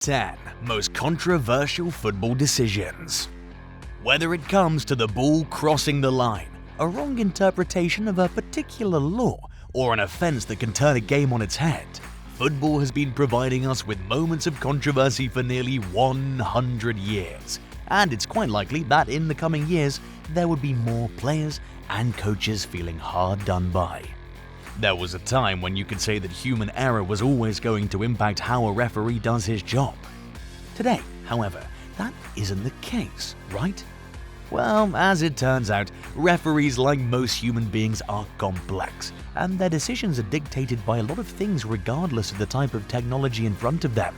10 Most Controversial Football Decisions. Whether it comes to the ball crossing the line, a wrong interpretation of a particular law, or an offense that can turn a game on its head, football has been providing us with moments of controversy for nearly 100 years. And it's quite likely that in the coming years, there would be more players and coaches feeling hard done by. There was a time when you could say that human error was always going to impact how a referee does his job. Today, however, that isn't the case, right? Well, as it turns out, referees, like most human beings, are complex, and their decisions are dictated by a lot of things regardless of the type of technology in front of them.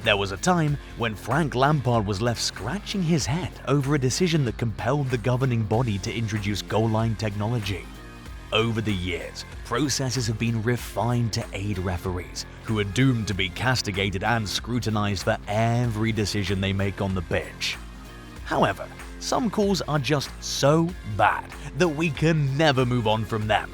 There was a time when Frank Lampard was left scratching his head over a decision that compelled the governing body to introduce goal line technology. Over the years, processes have been refined to aid referees, who are doomed to be castigated and scrutinized for every decision they make on the pitch. However, some calls are just so bad that we can never move on from them.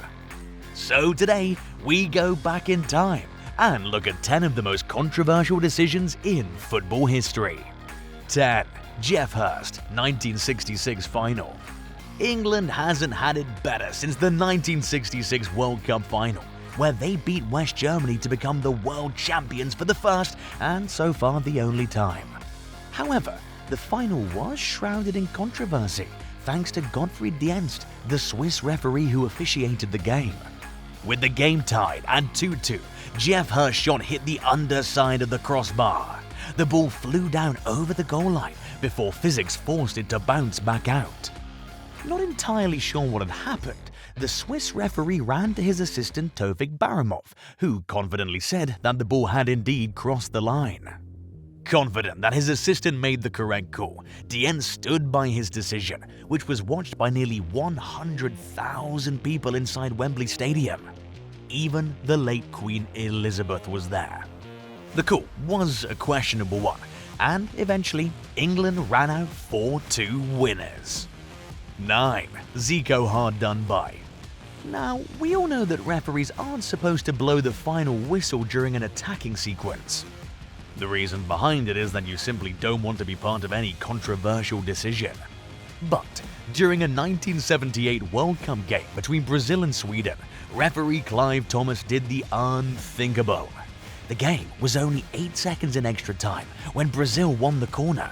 So today, we go back in time and look at 10 of the most controversial decisions in football history. 10. Geoff Hurst, 1966 final. England hasn't had it better since the 1966 World Cup final, where they beat West Germany to become the world champions for the first and so far the only time. However, the final was shrouded in controversy thanks to Gottfried Dienst, the Swiss referee who officiated the game. With the game tied at 2-2, Geoff Hurst's shot hit the underside of the crossbar. The ball flew down over the goal line before physics forced it to bounce back out. Not entirely sure what had happened, the Swiss referee ran to his assistant Tofik Baramov, who confidently said that the ball had indeed crossed the line. Confident that his assistant made the correct call, Dienst stood by his decision, which was watched by nearly 100,000 people inside Wembley Stadium. Even the late Queen Elizabeth was there. The call was a questionable one, and eventually England ran out 4-2 winners. 9. Zico hard done by. Now, we all know that referees aren't supposed to blow the final whistle during an attacking sequence. The reason behind it is that you simply don't want to be part of any controversial decision. But during a 1978 World Cup game between Brazil and Sweden, referee Clive Thomas did the unthinkable. The game was only 8 seconds in extra time when Brazil won the corner.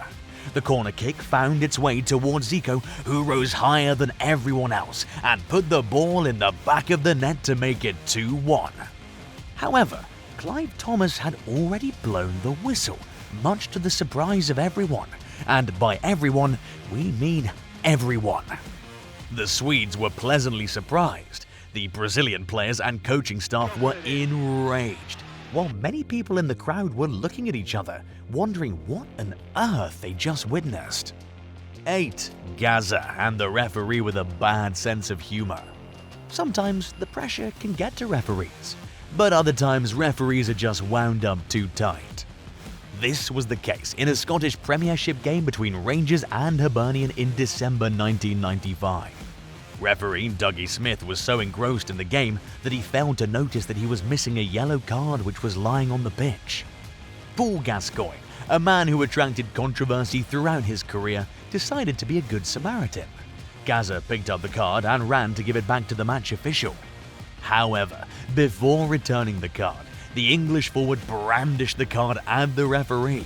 The corner kick found its way towards Zico, who rose higher than everyone else and put the ball in the back of the net to make it 2-1. However, Clive Thomas had already blown the whistle, much to the surprise of everyone. And by everyone, we mean everyone. The Swedes were pleasantly surprised. The Brazilian players and coaching staff were enraged, while many people in the crowd were looking at each other, wondering what on earth they just witnessed. 8. Gaza and the referee with a bad sense of humor. Sometimes the pressure can get to referees, but other times referees are just wound up too tight. This was the case in a Scottish Premiership game between Rangers and Hibernian in December 1995. Referee Dougie Smith was so engrossed in the game that he failed to notice that he was missing a yellow card which was lying on the pitch. Paul Gascoigne, a man who attracted controversy throughout his career, decided to be a good Samaritan. Gaza picked up the card and ran to give it back to the match official. However, before returning the card, the English forward brandished the card at the referee.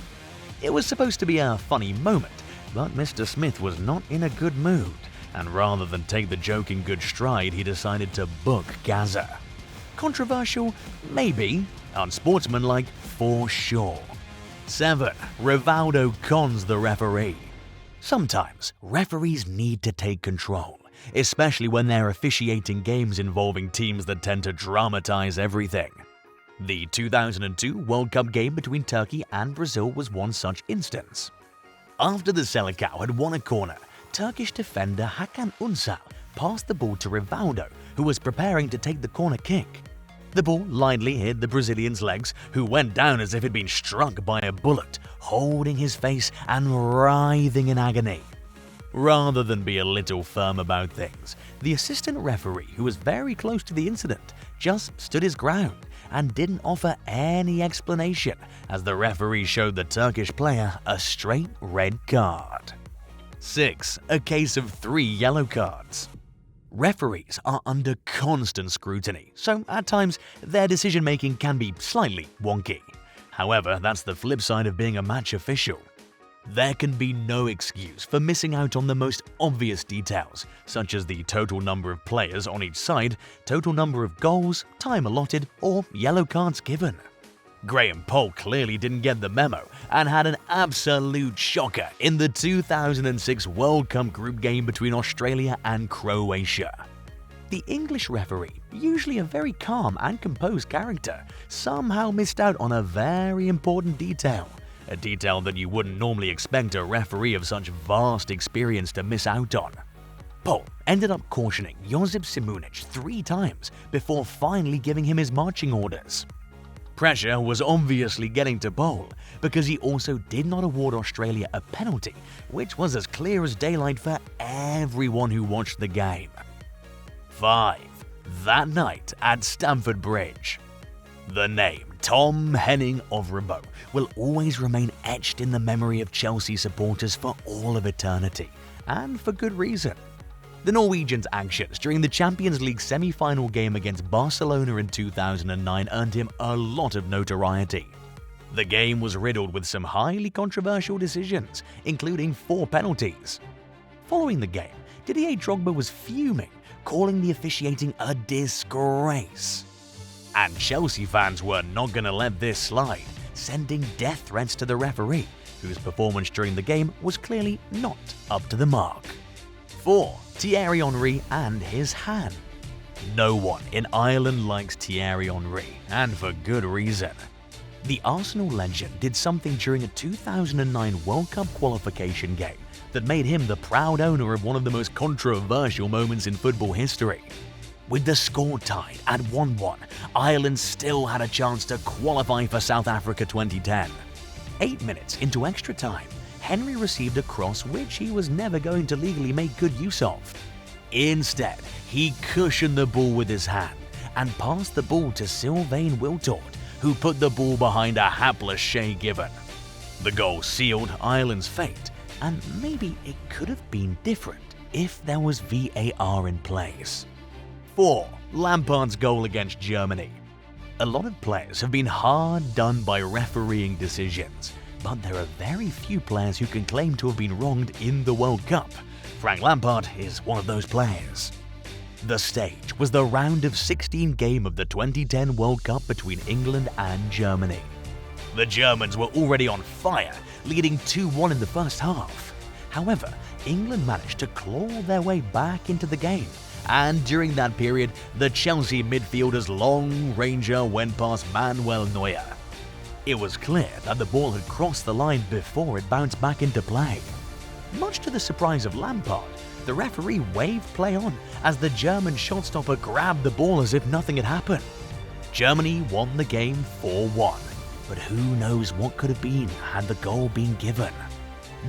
It was supposed to be a funny moment, but Mr. Smith was not in a good mood, and rather than take the joke in good stride, he decided to book Gaza. Controversial? Maybe. Unsportsmanlike? For sure. 7. Rivaldo cons the referee. Sometimes, referees need to take control, especially when they're officiating games involving teams that tend to dramatize everything. The 2002 World Cup game between Turkey and Brazil was one such instance. After the Selecao had won a corner, Turkish defender Hakan Ünsal passed the ball to Rivaldo, who was preparing to take the corner kick. The ball lightly hit the Brazilian's legs, who went down as if he'd been struck by a bullet, holding his face and writhing in agony. Rather than be a little firm about things, the assistant referee, who was very close to the incident, just stood his ground and didn't offer any explanation as the referee showed the Turkish player a straight red card. 6. A case of 3 yellow cards. Referees are under constant scrutiny, so at times their decision-making can be slightly wonky. However, that's the flip side of being a match official. There can be no excuse for missing out on the most obvious details, such as the total number of players on each side, total number of goals, time allotted, or yellow cards given. Graham Poll clearly didn't get the memo and had an absolute shocker in the 2006 World Cup group game between Australia and Croatia. The English referee, usually a very calm and composed character, somehow missed out on a very important detail. A detail that you wouldn't normally expect a referee of such vast experience to miss out on. Poll ended up cautioning Josip Simunic 3 times before finally giving him his marching orders. Pressure was obviously getting to Poll because he also did not award Australia a penalty, which was as clear as daylight for everyone who watched the game. 5. That night at Stamford Bridge. The name Tom Henning of Ribot will always remain etched in the memory of Chelsea supporters for all of eternity, and for good reason. The Norwegian's actions during the Champions League semi-final game against Barcelona in 2009 earned him a lot of notoriety. The game was riddled with some highly controversial decisions, including 4 penalties. Following the game, Didier Drogba was fuming, calling the officiating a disgrace. And Chelsea fans were not going to let this slide, sending death threats to the referee, whose performance during the game was clearly not up to the mark. 4. Thierry Henry and his hand. No one in Ireland likes Thierry Henry, and for good reason. The Arsenal legend did something during a 2009 World Cup qualification game that made him the proud owner of one of the most controversial moments in football history. With the score tied at 1-1, Ireland still had a chance to qualify for South Africa 2010. 8 minutes into extra time, Henry received a cross which he was never going to legally make good use of. Instead, he cushioned the ball with his hand and passed the ball to Sylvain Wiltord, who put the ball behind a hapless Shay Given. The goal sealed Ireland's fate, and maybe it could have been different if there was VAR in place. 4. Lampard's goal against Germany. A lot of players have been hard done by refereeing decisions, but there are very few players who can claim to have been wronged in the World Cup. Frank Lampard is one of those players. The stage was the round of 16 game of the 2010 World Cup between England and Germany. The Germans were already on fire, leading 2-1 in the first half. However, England managed to claw their way back into the game, and during that period, the Chelsea midfielder's long ranger went past Manuel Neuer. It was clear that the ball had crossed the line before it bounced back into play. Much to the surprise of Lampard, the referee waved play on as the German shotstopper grabbed the ball as if nothing had happened. Germany won the game 4-1, but who knows what could have been had the goal been given.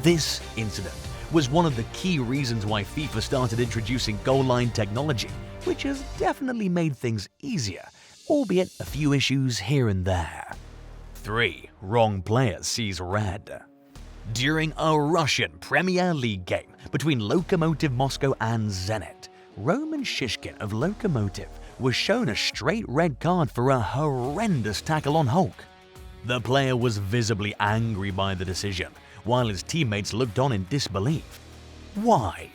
This incident was one of the key reasons why FIFA started introducing goal line technology, which has definitely made things easier, albeit a few issues here and there. 3. Wrong player sees red. During a Russian Premier League game between Lokomotiv Moscow and Zenit, Roman Shishkin of Lokomotiv was shown a straight red card for a horrendous tackle on Hulk. The player was visibly angry by the decision, while his teammates looked on in disbelief. Why?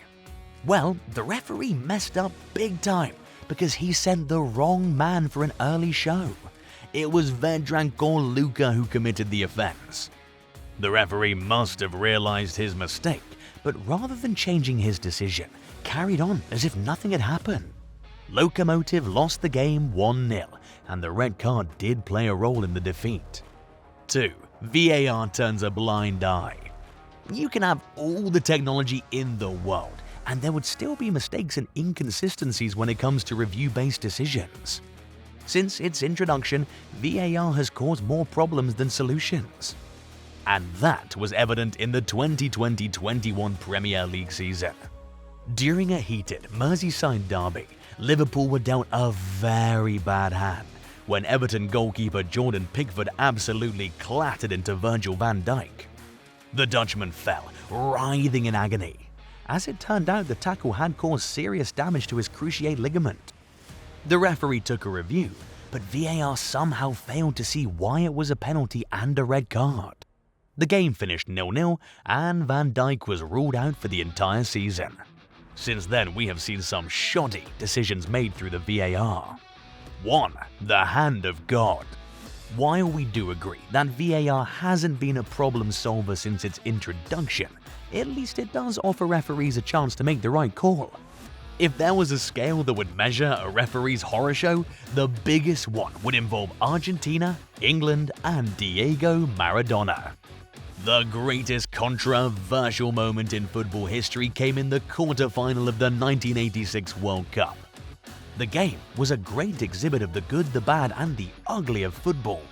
Well, the referee messed up big time because he sent the wrong man for an early show. It was Vedran Gorluka who committed the offense. The referee must have realized his mistake, but rather than changing his decision, carried on as if nothing had happened. Lokomotiv lost the game 1-0, and the red card did play a role in the defeat. 2. VAR turns a blind eye. You can have all the technology in the world, and there would still be mistakes and inconsistencies when it comes to review-based decisions. Since its introduction, VAR has caused more problems than solutions. And that was evident in the 2020-21 Premier League season. During a heated Merseyside derby, Liverpool were dealt a very bad hand, when Everton goalkeeper Jordan Pickford absolutely clattered into Virgil van Dijk. The Dutchman fell, writhing in agony. As it turned out, the tackle had caused serious damage to his cruciate ligament. The referee took a review, but VAR somehow failed to see why it was a penalty and a red card. The game finished 0-0 and Van Dijk was ruled out for the entire season. Since then, we have seen some shoddy decisions made through the VAR. 1. The hand of God. While we do agree that VAR hasn't been a problem solver since its introduction, at least it does offer referees a chance to make the right call. If there was a scale that would measure a referee's horror show, the biggest one would involve Argentina, England, and Diego Maradona. The greatest controversial moment in football history came in the quarter-final of the 1986 World Cup. The game was a great exhibit of the good, the bad, and the ugly of football.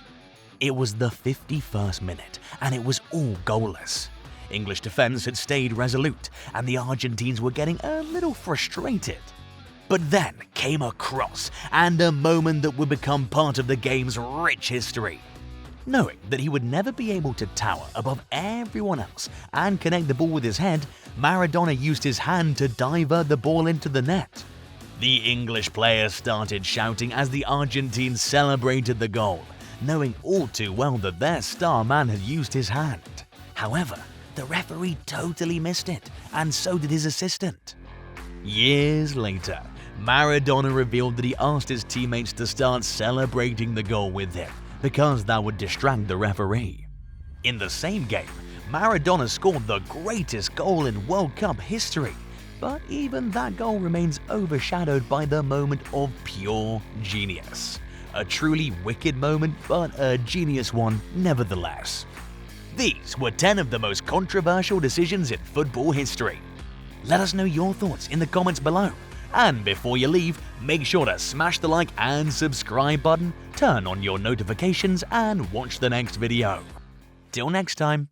It was the 51st minute, and it was all goalless. English defense had stayed resolute, and the Argentines were getting a little frustrated. But then came a cross, and a moment that would become part of the game's rich history. Knowing that he would never be able to tower above everyone else and connect the ball with his head, Maradona used his hand to divert the ball into the net. The English players started shouting as the Argentines celebrated the goal, knowing all too well that their star man had used his hand. However, the referee totally missed it, and so did his assistant. Years later, Maradona revealed that he asked his teammates to start celebrating the goal with him, because that would distract the referee. In the same game, Maradona scored the greatest goal in World Cup history, but even that goal remains overshadowed by the moment of pure genius. A truly wicked moment, but a genius one nevertheless. These were 10 of the most controversial decisions in football history. Let us know your thoughts in the comments below. And before you leave, make sure to smash the like and subscribe button, turn on your notifications, and watch the next video. Till next time.